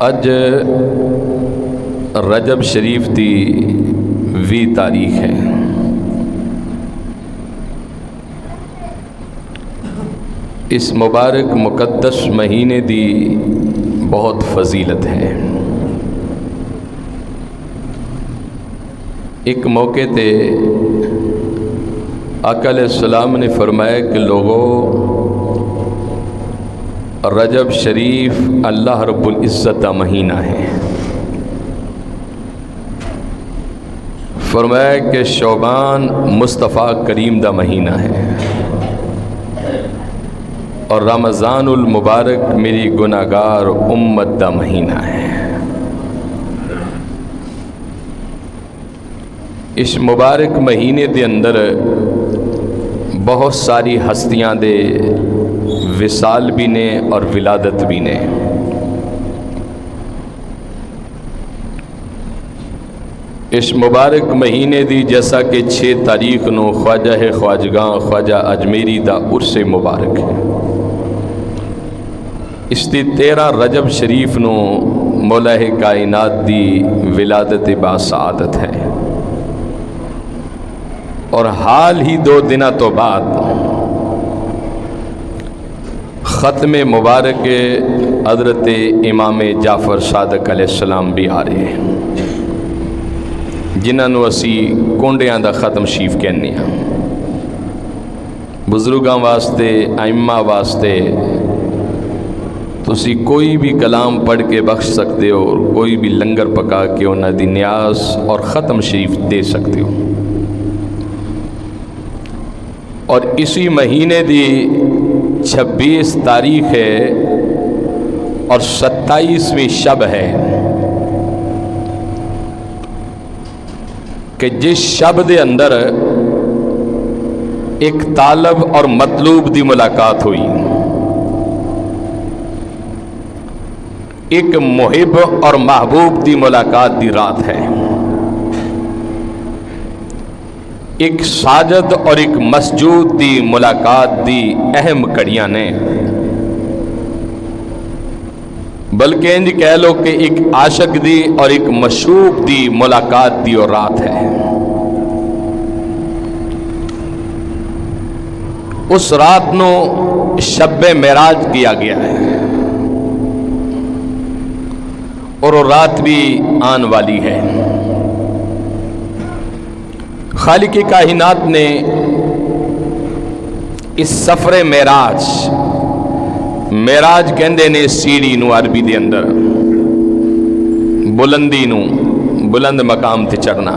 اج رجب شریف دی 20 تاریخ ہے۔ اس مبارک مقدس مہینے دی بہت فضیلت ہے۔ ایک موقع تے آقا علیہ السلام نے فرمایا کہ لوگوں، رجب شریف اللہ رب العزت کا مہینہ ہے۔ فرمایا کہ شعبان مصطفیٰ کریم دا مہینہ ہے، اور رمضان المبارک میری گناہگار امت دا مہینہ ہے۔ اس مبارک مہینے دے اندر بہت ساری ہستیاں دے وصال بھی نے اور ولادت بھی نے۔ اس مبارک مہینے دی جیسا کہ 6 تاریخ نو خواجہ خواجگاں خواجہ اجمیری دا عرس مبارک ہے، اس دی 13 رجب شریف نو مولا کائنات دی ولادت با سعادت ہے، اور حال ہی 2 دنوں تو بعد ختم مبارک حضرت امام جعفر صادق علیہ السلام بھی آ رہے ہیں، جنہاں نو اسی کونڈیاں دا ختم شریف کہنے ہیں۔ بزرگاں واسطے، ائمہ واسطے تسی کوئی بھی کلام پڑھ کے بخش سکتے ہو، اور کوئی بھی لنگر پکا کے انہاں دی نیاز اور ختم شریف دے سکتے ہو۔ اور اسی مہینے دی 26 تاریخ ہے اور 27ویں شب ہے کہ جس شب دے اندر ایک طالب اور مطلوب دی ملاقات ہوئی، ایک محب اور محبوب دی ملاقات دی رات ہے، ایک ساجد اور ایک مسجود دی ملاقات دی اہم کڑیاں نے، بلکہ انج کہہ لو کہ ایک عاشق دی اور ایک مشوق دی ملاقات دی اور رات ہے۔ اس رات نو شب معراج کیا گیا ہے، اور وہ رات بھی آن والی ہے۔ خالق کائنات نے اس سفر معراج، معراج کہندے نے سیڑھی نو عربی دے اندر، بلندی نو، بلند مقام تے چڑھنا۔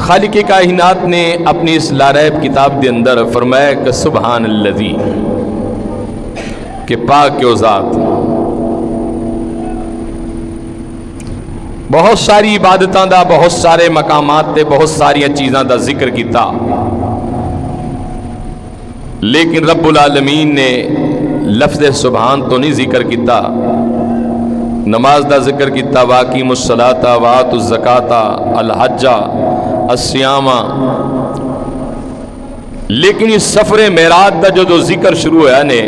خالق کائنات نے اپنی اس لاریب کتاب دے اندر فرمایا کہ سبحان الذی، کہ پاک و ذات، بہت ساری عبادتاں دا، بہت سارے مقامات تے بہت ساری چیزاں دا ذکر کیتا، لیکن رب العالمین نے لفظ سبحان تو نہیں ذکر کیتا، نماز دا ذکر کیتا، واقیموا الصلاۃ وآتوا الزکاۃ الحج الصیام، لیکن اس سفر معراج دا جو ذکر شروع ہوا نے،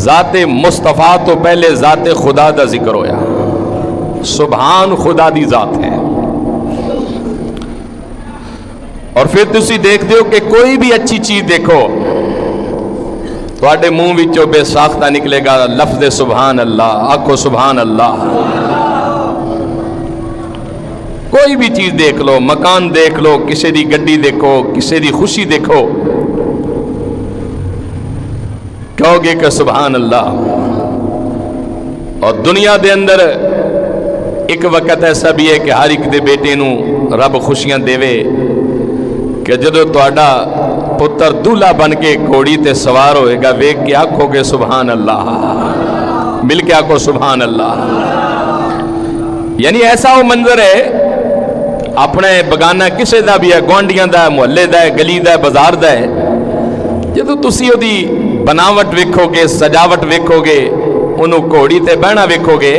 ذات مصطفیٰ تو پہلے ذات خدا دا ذکر ہویا۔ سبحان خدا دی ذات ہے، اور پھر تسی دیکھتے ہو کہ کوئی بھی اچھی چیز دیکھو، تواڈے منہ وچوں بے ساختہ نکلے گا لفظ سبحان اللہ، آکھو سبحان اللہ۔ کوئی بھی چیز دیکھ لو، مکان دیکھ لو، کسی دی گڈی دیکھو، کسی دی خوشی دیکھو، کہو گے کہ سبحان اللہ۔ اور دنیا دے اندر ایک وقت ایسا بھی ہے کہ ہر ایک دے بیٹے نو رب خوشیاں دے کہ جدو تواڈا پتر دولہا بن کے گھوڑی تے سوار ہوئے گا، ویکھ کے آکھو گے سبحان اللہ، مل کے آکھو سبحان اللہ۔ یعنی ایسا وہ منظر ہے، اپنے بگانہ کسے دا بھی ہے، گوانڈیاں دا ہے، محلے دا ہے، گلی دا ہے، بازار دا ہے، جدو تسی او دی بناوٹ ویکھو گے، سجاوٹ ویکھو گے، انہوں گھوڑی تے بہنا ویکھو گے،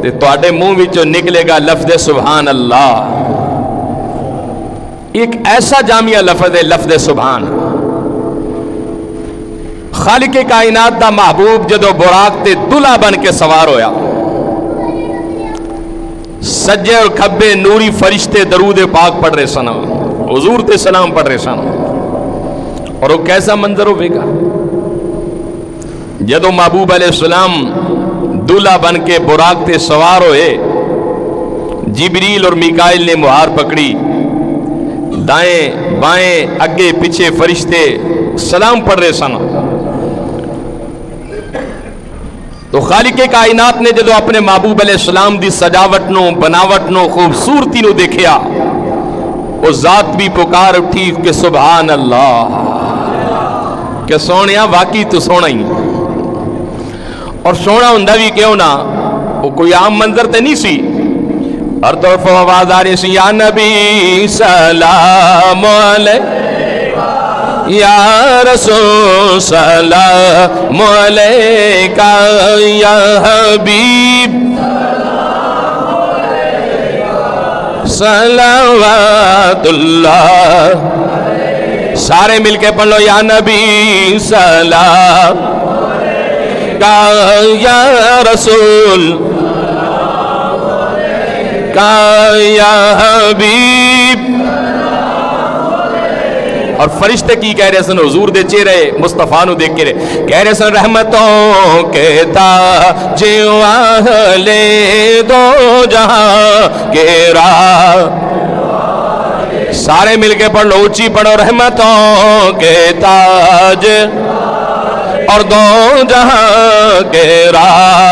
تے تواڈے منہ وچوں نکلے گا لفظ سبحان اللہ۔ ایک ایسا جامعہ لفظ ہے لفظ سبحان، خالق کائنات دا محبوب جدو براق تے دلہا بن کے سوار ہویا، سجے اور کھبے نوری فرشتے درود پاک پڑھ رہے سن، حضور تے سلام پڑھ رہے سن، اور وہ کیسا منظر ہوئے گا جدو محبوب علیہ السلام دلہا بن کے براق تے سوار ہوئے، جبریل اور میکائیل نے مہار پکڑی، دائیں بائیں اگے پیچھے فرشتے سلام پڑھ رہے سن۔ تو خالق کائنات نے جدو اپنے محبوب علیہ السلام دی سجاوٹ نو بناوٹ نو خوبصورتی نو دیکھیا، وہ ذات بھی پکار اٹھی کہ سبحان اللہ، کہ سونیا واقعی تو سونا ہی، اور سونا ہوندا بھی کیوں نہ، وہ کوئی عام منظر تے نہیں سی، ہر طرف آواز آ رہی سی یا نبی سلام علیہ، یا رسول سلام علیکہ، یا حبیب صلوات اللہ، سارے مل کے پڑھ لو یا نبی سلام علیکہ، یا رسول یا حبیب۔ اور فرشتے کی کہہ رہے سن حضور دے چہرے مصطفیٰ نو دیکھ کے رہے، کہہ رہے سن رحمتوں کے تاج اہل دو جہاں کے راہ، سارے مل کے پڑھ لو اونچی پڑھو، رحمتوں کے تاج اور دو جہاں کے راہ،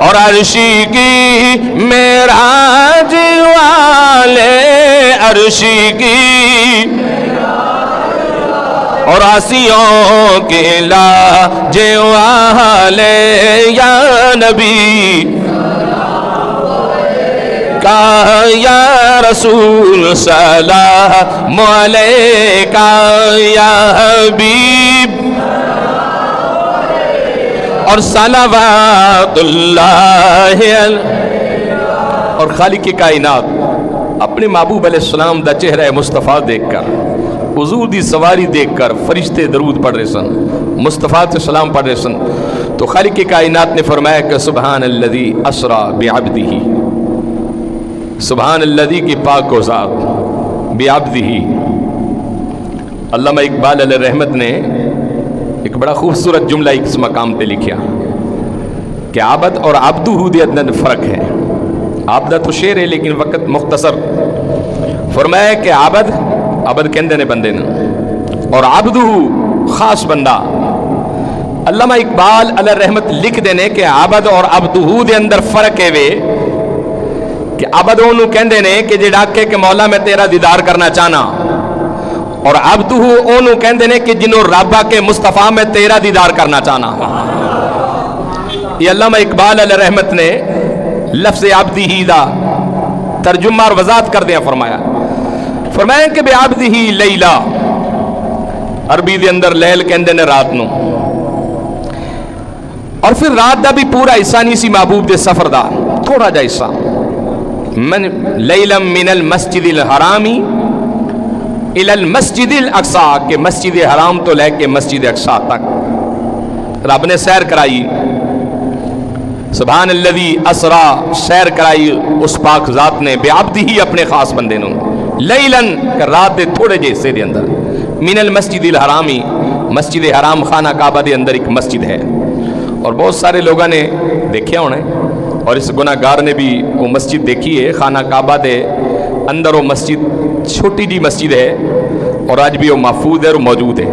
اور عرشی کی معراج والے، عرشی کی اور آسیوں کے لاج والے، یا نبی کا یا رسول سلام علیکہ، یا حبیب اور صلوات اللہ علیہ۔ اور خالق کائنات اپنے محبوب علیہ السلام دا چہرہ مصطفیٰ دیکھ کر، حضور دی سواری دیکھ کر فرشتے درود پڑھ رہے سن، مصطفیٰ سے سلام پڑھ رہے سن، تو خالق کائنات نے فرمایا کہ سبحان الذی اسرا بعبدہ، سبحان الذی کی پاک و ذات، بعبدہ۔ علامہ اقبال علیہ رحمت نے ایک بڑا خوبصورت جملہ اس مقام پہ لکھیا کہ عبد اور عبدہ دے اندر فرق ہے، عبدہ تو شعر ہے لیکن وقت مختصر، فرمایا کہ عبد کہندے نے بندے نے، اور عبدہ خاص بندہ۔ علامہ اقبال علیہ رحمت لکھ دینے کہ عبد اور عبدہ دے اندر فرق ہے وے کہ عبد انہوں کہندے نے کہ جڑا کہ مولا میں تیرا دیدار کرنا چاہنا، اور عبدہ انہوں کہندے نے کہ جنہوں رب کے مصطفیٰ میں تیرا دیدار کرنا چاہنا۔ یہ علامہ اقبال علیہ رحمت نے لفظ عبدہ دا ترجمہ اور وضاحت کر دیا، فرمایا کہ بعبدہ لیلہ، عربی دے اندر لیل کہندے نے رات نو، اور پھر رات دا بھی پورا حصہ نہیں سی محبوب دے سفر دا، تھوڑا جا حصہ، من لیلا من المسجد الحرامی الى المسجد الاقصی، کہ مسجد حرام تو لے کے مسجد اقصی تک رب نے سیر کرائی، سبحان الذی اسرا، سیر کرائی اس پاک ذات نے بعبدہ اپنے خاص بندے نو، لیلن کہ رات دے تھوڑے جے حصے دے اندر، من المسجد الحرامی، مسجد حرام خانہ کعبہ دے اندر ایک مسجد ہے، اور بہت سارے لوگوں نے دیکھیا ہونا ہے، اور اس گناہ گار نے بھی وہ مسجد دیکھی ہے، خانہ کعبہ دے اندر وہ مسجد چھوٹی جی مسجد ہے، اور آج بھی وہ محفوظ ہے اور موجود ہے۔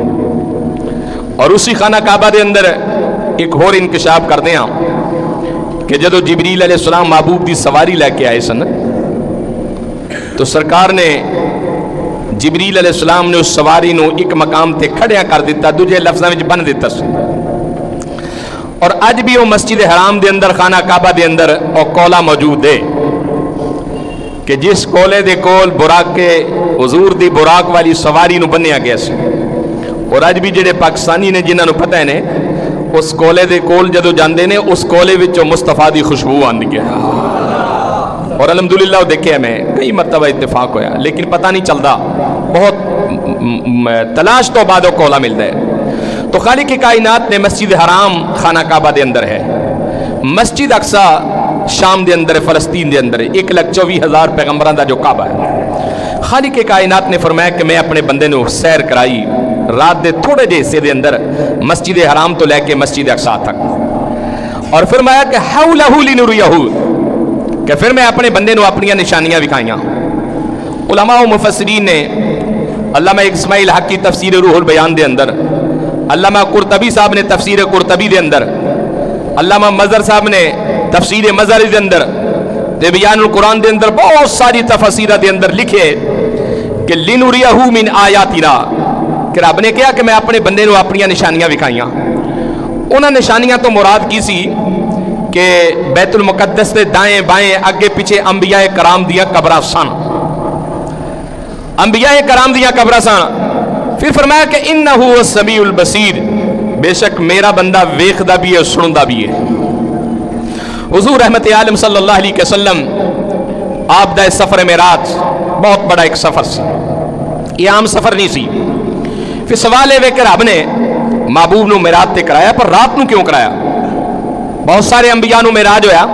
اور اسی خانہ کعبہ دے اندر ایک اور انکشاف کرتے ہیں کہ جدو جبریل علیہ السلام محبوب دی سواری لے کے آئے سن، تو سرکار نے جبریل علیہ السلام نے اس سواری نو ایک مقام تے کھڑیا کر دیتا، دوجے لفظاں وچ بن دیتا سی، اور اج بھی وہ مسجد حرام دے اندر خانہ کعبہ دے اندر وہ کولا موجود ہے کہ جس کولے دے کول براق کے حضور دی براق والی سواری نو بنیا گیا سی، اور اج بھی جڑے پاکستانی نے جنہاں نو پتہ ہے نے اس کولے دے کول جدو جاندے نے اس کولے وچوں مصطفیٰ دی خوشبو آندی ہے، اور الحمدللہ دیکھے میں کئی مرتبہ اتفاق ہویا، لیکن پتہ نہیں چلتا، بہت تلاش تو بعد وہ کولا ملتا ہے۔ تو خالق کائنات نے مسجد حرام خانہ کعبہ دے اندر ہے، مسجد اقصی شام دے اندر، فلسطین دے اندر 1,24,000 پیغمبران دا جو کعبہ ہے۔ خالق کائنات نے فرمایا کہ میں اپنے بندے نو سیر کرائی رات دے تھوڑے جے حصے دے اندر مسجد حرام تو لے کے مسجد اقصی تک، اور فرمایا کہ حولہ لنریہ، کہ پھر میں اپنے بندے نو اپنی نشانیاں دکھائیاں۔ علماء و مفسرین نے علامہ اسماعیل حق کی تفسیر روح البیان دے اندر، علامہ قرطبی صاحب نے تفسیر قرطبی دے اندر، علامہ مظہر صاحب نے تفسیر مظہری دے اندر، بیان القرآن دے اندر بہت ساری تفسیرہ دے اندر لکھے کہ لنریہ من آیاتنا، کہ رب نے کہا کہ میں اپنے بندے نو اپنی نشانیاں دکھائیاں۔ انہاں نشانیاں تو مراد کی سی کہ بیت المقدس دے دائیں بائیں اگے پیچھے انبیاء کرام دیاں قبراں سن، انبیاء کرام دیاں قبراں سن۔ پھر فرمایا کہ انہ السمیع البصیر، بے شک میرا بندہ ویکھدا بھی ہے سندا بھی ہے۔ حضور رحمت عالم صلی اللہ علیہ وسلم آپ دا سفر معراج بہت بڑا ایک سفر سی، یہ عام سفر نہیں سی۔ پھر سوال ہے کہ رب نے محبوب نو معراج تے کرایا، پر رات نو کیوں کرایا؟ بہت سارے انبیاء نو معراج ہویا،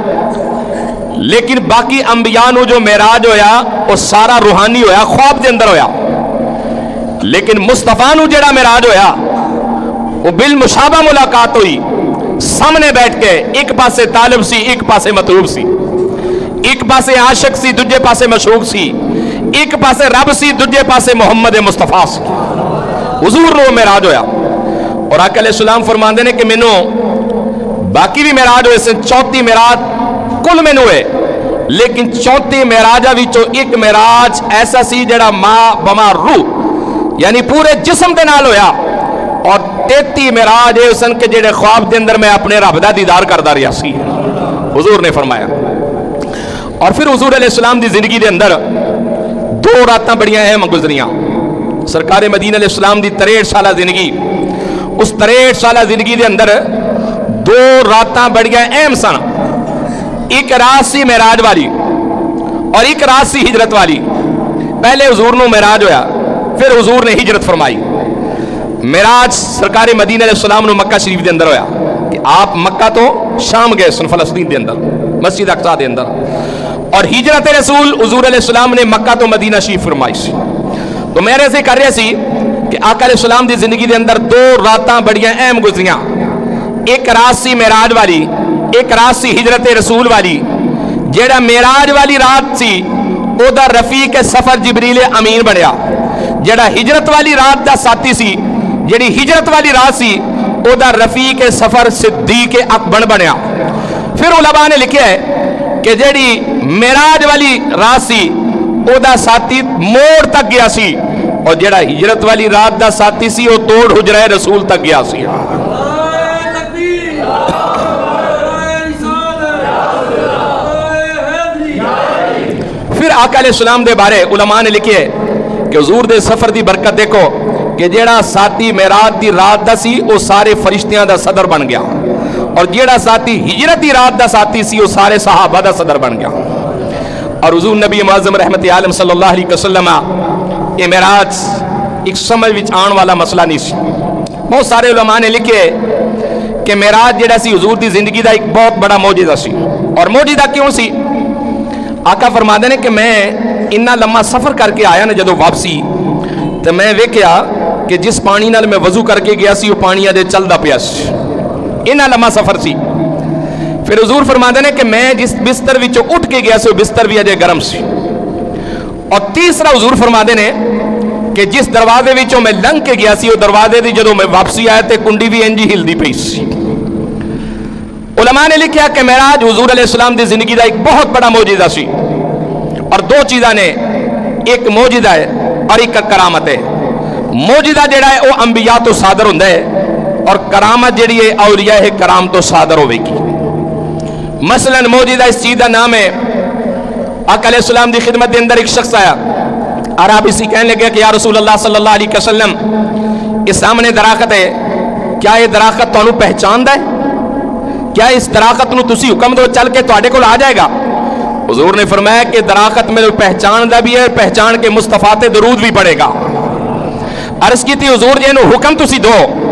لیکن باقی انبیاء نو جو معراج ہویا وہ سارا روحانی ہویا، خواب دے اندر ہویا، لیکن مصطفیٰ نو جڑا معراج ہویا وہ بالمشابہ ملاقات ہوئی، سامنے بیٹھ کے، ایک پاسے طالب سی ایک پاسے مطلوب سی، ایک پاسے عاشق سی دوجے پاسے مشوق سی، ایک پاسے رب سی دوجے پاسے محمد مصطفیٰ سی۔ حضور نو معراج ہویا، اور آقا علیہ السلام فرماندے نے کہ مینوں باقی بھی معراج ہوئے سن، 34 معراج کل مینوں ہوئے، لیکن 34 معراجاں وچوں ایک معراج ایسا سی جڑا ما بما روح، یعنی پورے جسم دے نال ہویا، اور 33 معراج اے سن کہ جڑے خواب دے اندر میں اپنے رب دا دیدار کردا رہیا سی، حضور نے فرمایا۔ اور پھر حضور علیہ السلام دی زندگی دے اندر 2 راتاں بڑیاں اہم گزریاں۔ سرکار مدینہ علیہ السلام دی 63 سالہ زندگی، اس 63 سالہ زندگی دے اندر 2 راتاں بڑیاں اہم سن۔ ایک رات سی معراج والی اور ایک رات سی ہجرت والی۔ پہلے حضور نو معراج ہویا، پھر حضور نے ہجرت فرمائی۔ معراج سرکار مدینہ علیہ السلام نو مکہ شریف دے اندر ہویا، کہ آپ مکہ تو شام گئے سن، فلسطین دے اندر مسجد اقصی دے اندر، اور ہجرت رسول حضور علیہ السلام نے مکہ تو مدینہ شریف فرمائی سی۔ تو میرے سے کر رہے سی کہ آقا علیہ السلام دی زندگی دے اندر 2 راتاں بڑیاں اہم گزریاں۔ ایک رات سی معراج والی، ایک رات سی ہجرت رسول والی۔ جیڑا معراج والی رات سی او دا رفیق سفر جبریل امین بنیا، جیڑا ہجرت والی رات دا ساتھی سی، جیڑی ہجرت والی رات سی او دا رفیق سفر صدیق اکبر بنیا۔ پھر علماء نے لکھا ہے کہ جیڑی معراج والی رات سی او دا ساتھی موڑ تک گیا سی، اور جیڑا ہجرت والی رات دا ساتھی سی او توڑ حجرہ رسول تک گیا سی۔ پھر آقا علیہ السلام دے بارے علماء نے لکھے کہ حضور دے سفر دی برکت دیکھو کہ جیڑا ساتھی معراج دی رات دا سی او سارے فرشتیاں دا صدر بن گیا، اور جیڑا ساتھی ہجرت دی رات دا ساتھی سی او سارے صحابہ دا صدر بن گیا۔ اور حضور نبی معظم رحمت عالم صلی اللہ علیہ وسلم یہ معراج ایک سمجھ وچ آن والا مسئلہ نہیں سی۔ بہت سارے علماء نے لکھے کہ معراج جڑا سی حضور دی زندگی دا ایک بہت بڑا معجزہ سی۔ اور معجزہ کیوں سی؟ آقا فرماندے نے کہ میں اتنا لمبا سفر کر کے آیا نا جدو واپسی، تو میں ویکھیا کہ جس پانی نال میں وضو کر کے گیا سی وہ پانی دے چلدا پیا سی، اتنا لمبا سفر سی۔ پھر حضور فرماندے نے کہ میں جس بستر وچوں اٹھ کے گیا سی وہ بستر بھی اجے گرم سی۔ اور تیسرا حضور فرماندے نے کہ جس دروازے وچوں میں لنگ کے گیا سی وہ دروازے دی جدو میں واپسی آیا تے کنڈی بھی انجی ہلدی پئی سی۔ علماء نے لکھا کہ معراج حضور علیہ السلام دی زندگی دا ایک بہت بڑا معجزہ سی، اور 2 چیزاں نے، ایک معجزہ ہے اور ایک کرامت ہے۔ معجزہ جڑا ہے وہ انبیاء تو صادر ہوندا ہے، اور کرامت جڑی ہے اولیاء کرام تو صادر ہوے گی۔ مثلا معجزہ اس چیز کا نام ہے، آقا علیہ السلام دی خدمت دے اندر ایک شخص آیا، عربی سی کہنے لگا کہ یا رسول اللہ صلی اللہ علیہ وسلم، اس سامنے درخت ہے، کیا یہ درخت تانوں پہچاندا ہے؟ کیا اس درخت نو تسی حکم دو چل کے تواڈے کول آ جائے گا؟ حضور نے فرمایا کہ درخت میں پہچان دا بھی ہے، پہچان کے مصطفیٰ تے درود بھی پڑے گا۔ عرض کی تھی حضور جی نو حکم تسی دو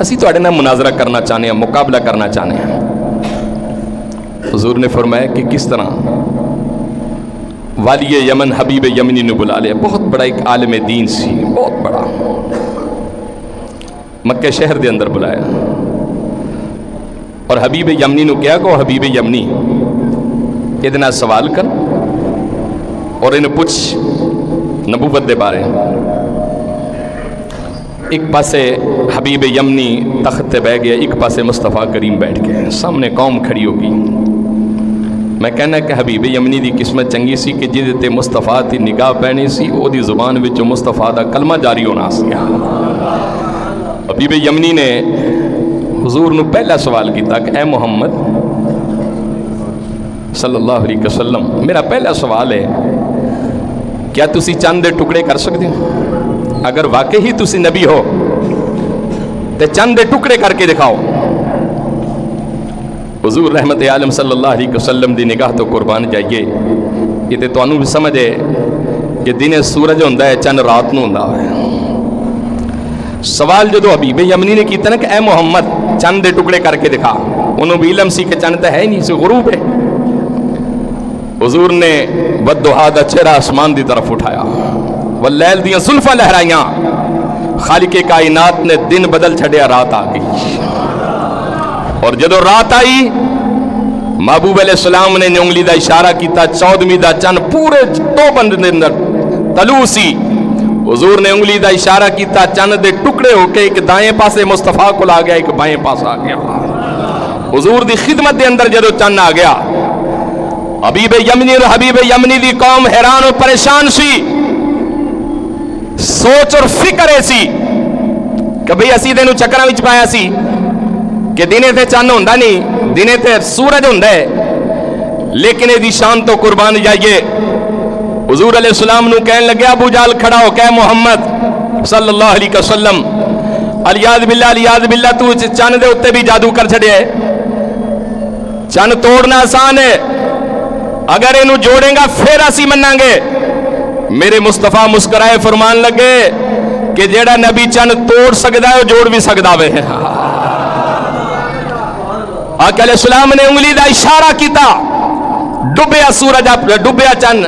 اسی تواڈے نال مناظرہ کرنا چاہتے ہیں, مقابلہ کرنا چاہتے ہیں. حضور نے فرمایا کہ کس طرح والی یمن حبیب یمنی نے بلا لیا. بہت بڑا ایک عالم دین سی, بہت بڑا, مکہ شہر دے اندر بلایا اور حبیب یمنی نے کیا کہ حبیب یمنی ادنا سوال کر اور انہیں پوچھ نبوت دے بارے. ایک پاسے حبیب یمنی تخت تے بہ گیا, ایک پاسے مصطفیٰ کریم بیٹھ گئے, سامنے قوم کھڑی ہوگی. میں کہنا کہ حبیب یمنی دی قسمت چنگی سی کہ جہدے تے مصطفیٰ دی نگاہ پہنی سی او دی زبان وچوں مصطفیٰ دا کلمہ جاری ہونا سی. حبیب یمنی نے حضور نو پہلا سوال کیتا کہ اے محمد صلی اللہ علیہ وسلم, میرا پہلا سوال ہے کیا تسی چند دے ٹکڑے کر سکتے ہو؟ اگر واقعی تسی نبی ہو تے چند دے ٹکڑے کر کے دکھاؤ. حضور رحمت عالم صلی اللہ علیہ وسلم دی نگاہ تو قربان جائیے. یہ تے تانوں بھی سمجھ ہے کہ دن سورج ہوندا ہے, چند رات نو ہوندا ہے. سوال جدو حبیب یمنی نے کیتا نا کہ اے محمد چند دے ٹکڑے کر کے دکھا, انہوں بھی علم سی کہ چند تے ہے نہیں, سی غروب ہے. حضور نے والضحیٰ دا چہرہ آسمان دی طرف اٹھایا, واللیل دیاں زلفاں لہرائیاں, خالق کائنات نے دن بدل چھڑیا, رات آ گئی. اور جدو رات آئی محبوب علیہ السلام نے انگلی دا اشارہ کیتا, 14ویں دا چند پورے دو بند دے اندر طلوع سی. حضور نے انگلی دا اشارہ کیتا, چند دے ٹکڑے ہو کے ایک دائیں پاسے مصطفیٰ کو آ گیا, ایک بائیں پاس آ گیا. حضور دی خدمت دے اندر جدو چند آ گیا, حبیب یمنی اور حبیب یمنی دی قوم حیران اور پریشان سی. سوچ اور فکر ایسی کہ بھئی اسی دنوں چکرہ وچ پایا سی کہ دینے تے چند ہوندا نہیں, دینے تے سورج ہوندا ہے, لیکن دی شان تو قربان جائیے. حضور علیہ السلام نو کہنے لگے, ابو جال کھڑا ہو کہ محمد صلی اللہ علیہ وسلم الیاذ باللہ تو چند دے اتے بھی جادو کر چھڑے ہے. چند توڑنا آسان ہے, اگر انہوں جوڑیں گا پھر اسی منیں گے. میرے مصطفیٰ مسکرائے فرمان لگے کہ جیڑا نبی چند توڑ سکتا ہے وہ جوڑ بھی سکتا ہے. آقا علیہ السلام نے انگلی دا اشارہ کیتا, ڈبیا سورج, ڈبیا چند,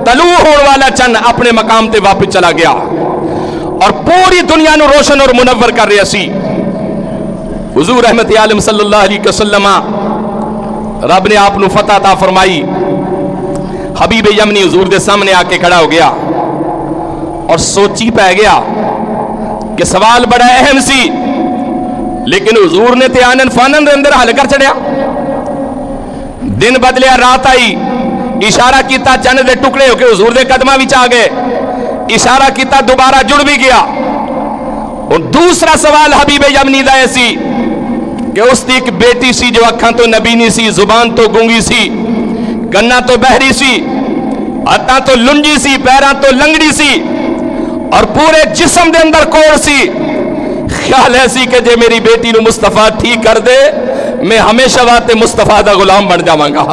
طلوع ہون والا چند اپنے مقام تے واپس چلا گیا اور پوری دنیا نو روشن اور منور کر رہا سی. حضور رحمت عالم صلی اللہ علیہ وسلم رب نے آپ نو فتح عطا فرمائی. حبیب یمنی حضور دے سامنے آ کے کھڑا ہو گیا اور سوچی پہ گیا کہ سوال بڑا اہم سی, لیکن حضور نے تے آنن فانن دے اندر حل کر چڑیا. دن بدلیا, رات آئی, اشارہ کیتا, چند دے ٹکڑے ہو کے حضور دے قدمہ وچ آ گئے. اشارہ کیتا, دوبارہ جڑ بھی گیا. اور دوسرا سوال حبیب یمنی دا ایسی کہ اس دی ایک بیٹی سی جو اکھاں تو نبینی سی, زبان تو گونگی سی, گنا تو بہری سی, ہتھاں تو لنجی سی, پیراں تو لنگڑی سی, اور پورے جسم دے اندر کوڑ سی. خیال ایسی کہ جے میری بیٹی نو مصطفیٰ ٹھیک کر دے, میں ہمیشہ واتے مصطفیٰ دا غلام بن جاواں گا.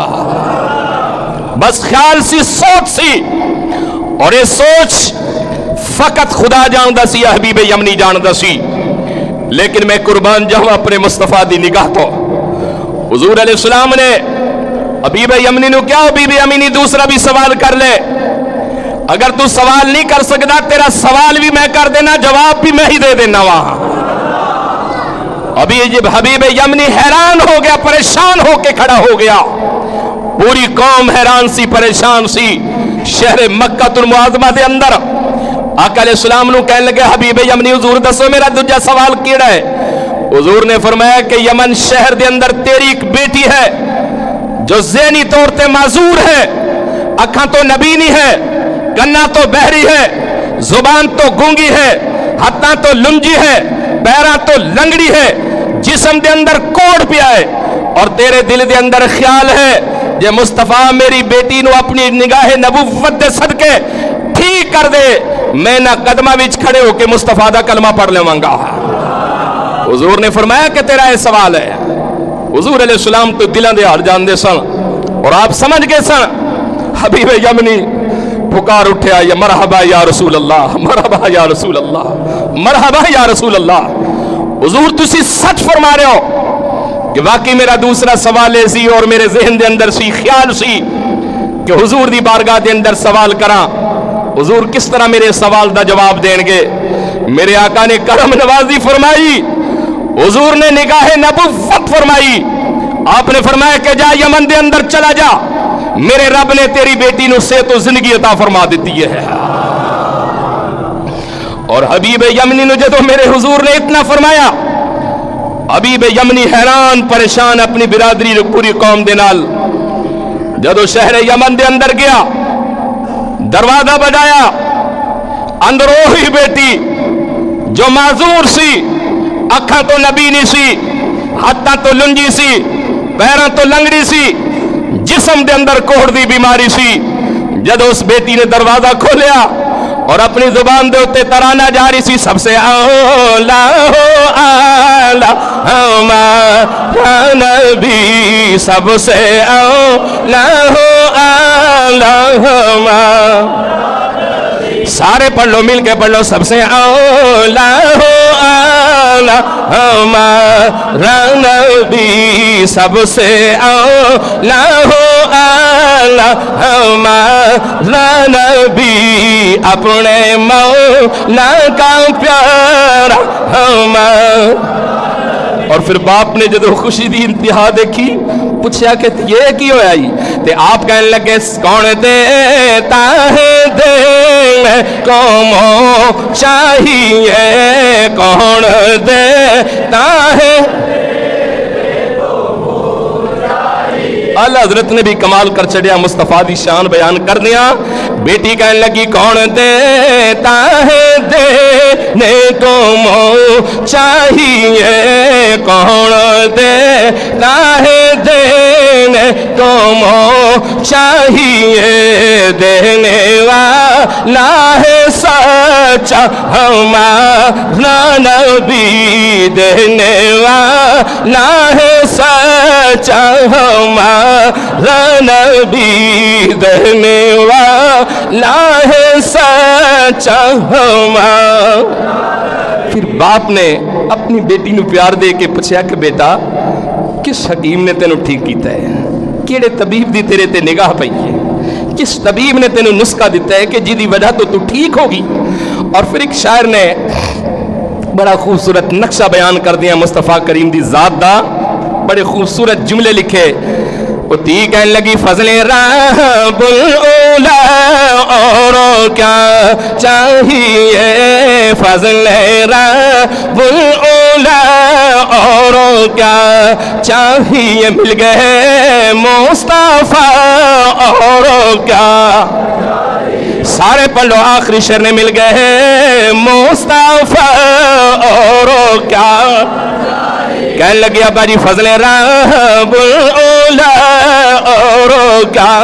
بس خیال سی, سوچ سی, اور یہ سوچ فقط خدا جاندا سی, حبیب یمنی جاندا سی. لیکن میں قربان جاؤں اپنے مصطفیٰ دی نگاہ تو. حضور علیہ السلام نے حبیب یمنی نو کیا, حبیب یمنی دوسرا بھی سوال کر لے, اگر تو سوال نہیں کر سکتا تیرا سوال بھی میں کر دینا, جواب بھی میں ہی دے دینا. وہاں ابھی جب حبیب یمنی حیران ہو گیا, پریشان ہو کے کھڑا ہو گیا, پوری قوم حیران سی, پریشان سی. شہر مکہ المعظمہ دے اندر آقا علیہ السلام نو کہنے لگے, حبیب یمنی حضور دسو میرا دوجا سوال کیڑا ہے؟ حضور نے فرمایا کہ یمن شہر دے اندر تیری ایک بیٹی ہے جو ذہنی طور تے معذور ہے, اکھاں تو نبینی ہے, کنا تو بہری ہے, زبان تو گونگی ہے, ہتھاں تو لنجی ہے, پیراں تو لنگڑی ہے, جسم دے اندر کوڑ پیا ہے, اور تیرے دل دے اندر خیال ہے جے مصطفیٰ میری بیٹی نو اپنی نگاہ نبوت دے صدقے ٹھیک کر دے, میں نہ قدمہ وچ کھڑے ہو کے مصطفیٰ دا کلمہ پڑھ لیواں گا. حضور نے فرمایا کہ تیرا یہ سوال ہے. حضور علیہ السلام تو دلوں دے ہر جاندے سن, اور آپ سمجھ گئے سن. حبیب یمنی پکار اٹھیا, یا مرحبا یا رسول اللہ, مرحبا یا رسول اللہ, مرحبا یا رسول اللہ. حضور تسی سچ فرما رہے ہو کہ واقعی میرا دوسرا سوال ہے سی اور میرے ذہن دے اندر سی خیال سی کہ حضور دی بارگاہ دے اندر سوال کراں، حضور کس طرح میرے سوال دا جواب دیں گے؟ میرے آقا نے کرم نوازی فرمائی، حضور نے نگاہ نبوت فرمائی، آپ نے فرمایا کہ جا یمن دے اندر چلا جا، میرے رب نے تیری بیٹی نو صحت و زندگی عطا فرما دیتی ہے۔ اور حبیب یمنی نے جدو میرے حضور نے اتنا فرمایا، حبیب یمنی حیران پریشان اپنی برادری پوری قوم دے نال جدو شہر یمن دے اندر گیا، دروازہ بجایا، اندر وہی بیٹی جو معذور سی، اکھاں تو نبی نہیں سی، ہاتھاں تو لنجی سی، پیراں تو لنگڑی سی، جسم دے اندر کوڑ دی بیماری سی۔ جدو اس بیٹی نے دروازہ کھولیا اور اپنی زبان دے اتے ترانہ جاری سی، سب سے اولا ہو آلہ ہمارا نبی، سب سے اولا ہو آلہ ہمارا، سارے پڑھ لو، مل کے پڑھ لو، سب سے اولا ہو آلہ ہمارا نبی، سب سے اولا ہو آلہ ہمارا نبی، اپنے مولا کا پیارا ہمارا۔ اور پھر باپ نے جدو خوشی دی انتہا دیکھی، پوچھا کہ یہ کی ہویا ہی؟ تے آپ کہنے لگے کون دیتا ہے دینے کو چاہیے، کون دیتا ہے؟ اللہ حضرت نے بھی کمال کر چڑیا، مصطفیٰ دی شان بیان کر دیا۔ بیٹی کہنے لگی کون دیتا ہے دینے کو چاہیے، کون دیتا ہے دینے کو چاہیے، دینے والا ہے سچا ہمارا نبی، دینے والا ہے سچا ہمارا نبی، دینے والا ہے سچا ہمارا۔ پھر باپ نے اپنی بیٹی نو پیار دے کے پوچھا کہ بیٹا کس حکیم نے تینوں ٹھیک کیتا ہے، کیڑے طبیب دی تیرے تے نگاہ پئی ہے، کس طبیب نے تینوں نسخہ دیتا ہے کہ جی دی وجہ تو ٹھیک ہوگی؟ اور پھر ایک شاعر نے بڑا خوبصورت نقشہ بیان کر دیا مصطفیٰ کریم دی ذات دا، بڑے خوبصورت جملے لکھے۔ وہ تی کہنے لگی فضل رب الاولا اور کیا چاہیے، فضل رب الاولا اور کیا چاہیے، مل گئے مصطفیٰ اور کیا، سارے پلو آخری شعر نے مل گئے مصطفیٰ اور کیا، کہنے لگی ابا جی فضل رب الاولا اور کیا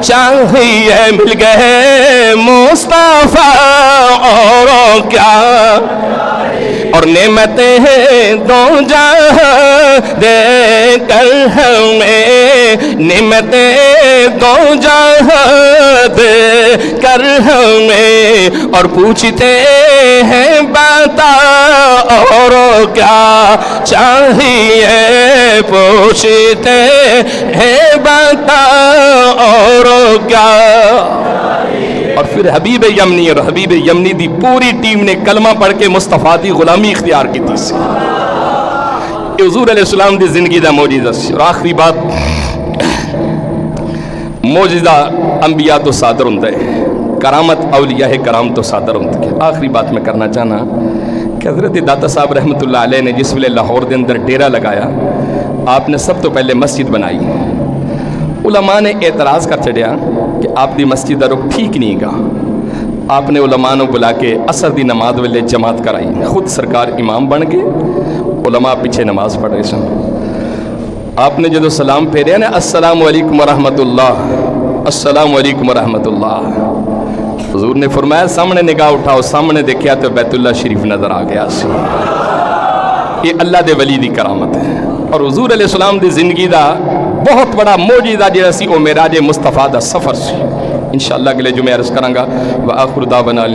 چاہیے، مل گئے مصطفیٰ اور کیا، اور نعمتیں دو جہاں دے کر ہمیں، نعمتیں دو جہاں دے کر ہمیں، اور پوچھتے ہیں بتا اور کیا چاہیے، پوچھتے ہیں بتا اور کیا۔ اور پھر حبیب یمنی اور حبیب یمنی دی پوری ٹیم نے کلمہ پڑھ کے مصطفیٰ دی غلامی اختیار کی تھی۔ یہ حضور علیہ السلام دی زندگی دا معجزہ سی۔ اور آخری بات، معجزہ انبیاء تو صادر ہوتا ہے، کرامت اولیاء کرام تو صادر ہوتا ہے۔ آخری بات میں کرنا چاہنا کہ حضرت داتا صاحب رحمۃ اللہ علیہ نے جس ویلے لاہور دے اندر ڈیرا لگایا، آپ نے سب تو پہلے مسجد بنائی۔ علماء نے اعتراض کر چڑیا کہ آپ دی مسجد دا رخ ٹھیک نہیں گا۔ آپ نے علماء نے بلا کے عصر دی نماز ویلے جماعت کرائی، خود سرکار امام بن کے، علماء پیچھے نماز پڑھ رہے سن۔ آپ نے جدو سلام پھیریا نا، السلام علیکم ورحمۃ اللہ، السلام علیکم ورحمۃ اللہ، حضور نے فرمایا سامنے نگاہ اٹھاؤ، سامنے دیکھیا تو بیت اللہ شریف نظر آ گیا سی۔ یہ اللہ دے ولی دی کرامت ہے۔ اور حضور علیہ السلام دی زندگی دا بہت بڑا معجزہ جڑا سی وہ معراج مصطفیٰ دا سفر سی۔ انشاءاللہ اگلے جمعے عرض کراں گا۔ وآخر دعوانا